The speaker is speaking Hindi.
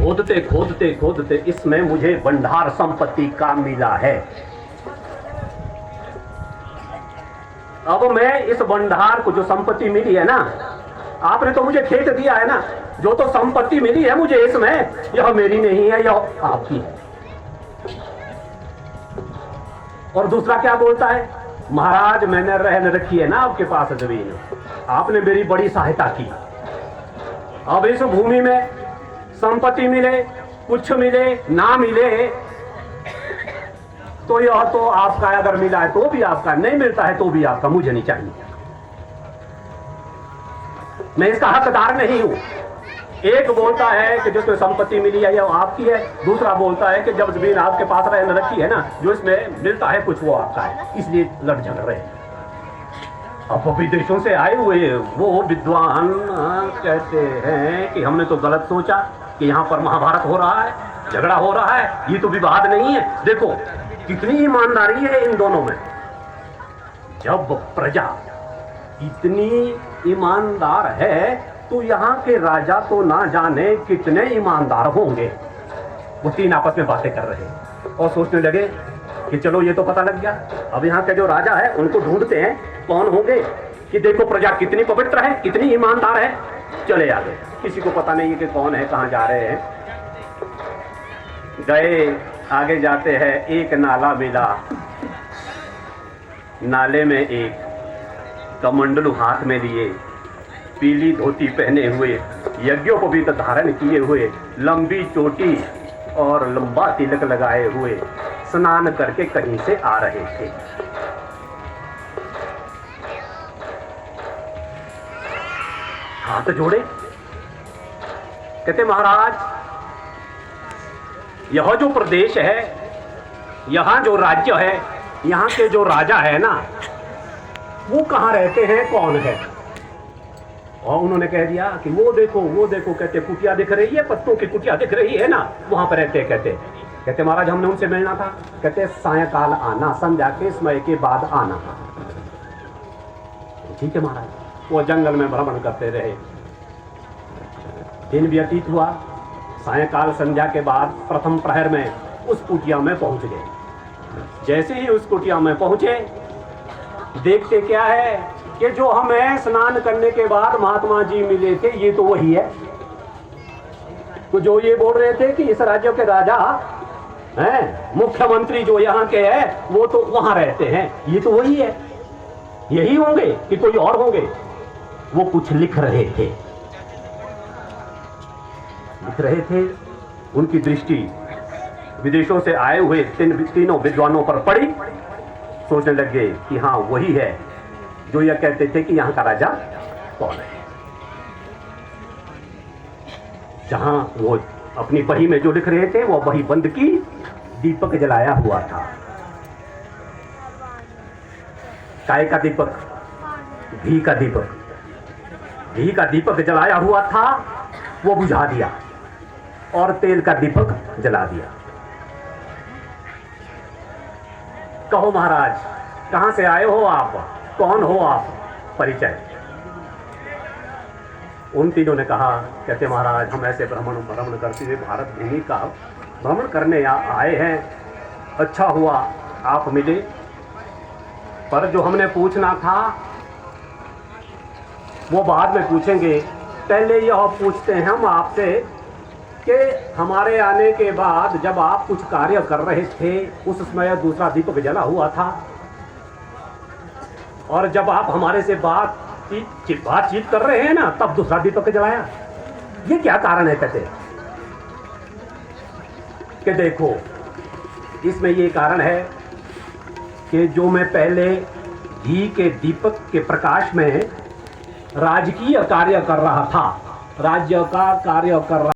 खोदते खोदते खोदते इसमें मुझे भंडार संपत्ति का मिला है। अब मैं इस भंडार को, जो संपत्ति मिली है ना, आपने तो मुझे खेत दिया है ना, जो तो संपत्ति मिली है मुझे इसमें, यह मेरी नहीं है, यह आपकी है। और दूसरा क्या बोलता है, महाराज मैंने रहन रखी है ना आपके पास जमीन, आपने मेरी बड़ी सहायता की, अब इस भूमि में संपत्ति मिले, कुछ मिले ना मिले, तो यह तो आपका, अगर मिला है तो भी आपका, नहीं मिलता है तो भी आपका, मुझे नहीं चाहिए, मैं इसका हकदार नहीं हूं। एक बोलता है कि जो तो संपत्ति मिली है यह आपकी है, दूसरा बोलता है कि जब जमीन आपके पास रहने रखी है ना, जो इसमें मिलता है कुछ वो आपका है, इसलिए लड़ झगड़ रहे हैं। अब विदेशों से आए हुए वो विद्वान कहते हैं कि हमने तो गलत सोचा कि यहाँ पर महाभारत हो रहा है, झगड़ा हो रहा है, ये तो विवाद नहीं है। देखो कितनी ईमानदारी है इन दोनों में। जब प्रजा इतनी ईमानदार है तो यहाँ के राजा तो ना जाने कितने ईमानदार होंगे। वो तीन आपस में बातें कर रहे हैं और सोचने लगे कि चलो ये तो पता लग गया, अब यहाँ के जो राजा है उनको ढूंढते हैं कौन होंगे, कि देखो प्रजा कितनी पवित्र है, कितनी ईमानदार है, चले आगे। किसी को पता नहीं है कि कौन है, कहाँ जा रहे हैं। गए, आगे जाते हैं, एक नाला मिला, नाले में एक कमंडलू हाथ में लिए, पीली धोती पहने हुए, यज्ञोपवीत धारण किए हुए, लंबी चोटी और लंबा तिलक लगाए हुए स्नान करके कहीं से आ रहे थे। हाथ जोड़े, कहते महाराज यह जो प्रदेश है, यहाँ जो राज्य है, यहाँ के जो राजा है ना, वो कहाँ रहते हैं, कौन है। और उन्होंने कह दिया कि वो देखो वो देखो, कहते कुटिया दिख रही है, पत्तों की कुटिया दिख रही है ना, वहां पर रहते। कहते महाराज हमने उनसे मिलना था। कहते सायंकाल आना, संध्या के समय के बाद आना। ठीक है महाराज। वो जंगल में भ्रमण करते रहे, दिन व्यतीत हुआ। सायंकाल संध्या के बाद प्रथम प्रहर में उस कुटिया में पहुंच गए। जैसे ही उस कुटिया में पहुंचे, देखते क्या है कि जो हमें स्नान करने के बाद महात्मा जी मिले थे, ये तो वही है। तो जो ये बोल रहे थे कि इस राज्य के राजा हैं, मुख्यमंत्री जो यहाँ के हैं, वो तो वहां रहते हैं, ये तो वही है। यही होंगे कि कोई और होंगे। वो कुछ लिख रहे थे, उनकी दृष्टि विदेशों से आए हुए तीनों विद्वानों पर पड़ी। सोचने लगे कि हाँ वही है जो यह कहते थे कि यहाँ का राजा कौन है। जहां वो अपनी बही में जो लिख रहे थे, वो बही बंद की, दीपक जलाया हुआ था। काय का दीपक, घी का दीपक, घी का दीपक जलाया हुआ था, वो बुझा दिया और तेल का दीपक जला दिया। कहो महाराज कहां से आए हो आप, कौन हो आप, परिचय। उन तीनों ने कहा, कहते महाराज हम ऐसे भ्रमण करते हुए भारत भूमि का भ्रमण करने आए हैं, अच्छा हुआ आप मिले, पर जो हमने पूछना था वो बाद में पूछेंगे। पहले यह पूछते हैं हम आपसे कि हमारे आने के बाद जब आप कुछ कार्य कर रहे थे, उस समय दूसरा दीपक जला हुआ था, और जब आप हमारे से बातचीत कर रहे हैं ना, तब दूसरा दीपक जलाया। ये क्या कारण है। कहते कि देखो इसमें ये कारण है कि जो मैं पहले घी के दीपक के प्रकाश में राजकीय कार्य कर रहा था, राज्य का कार्य कर रहा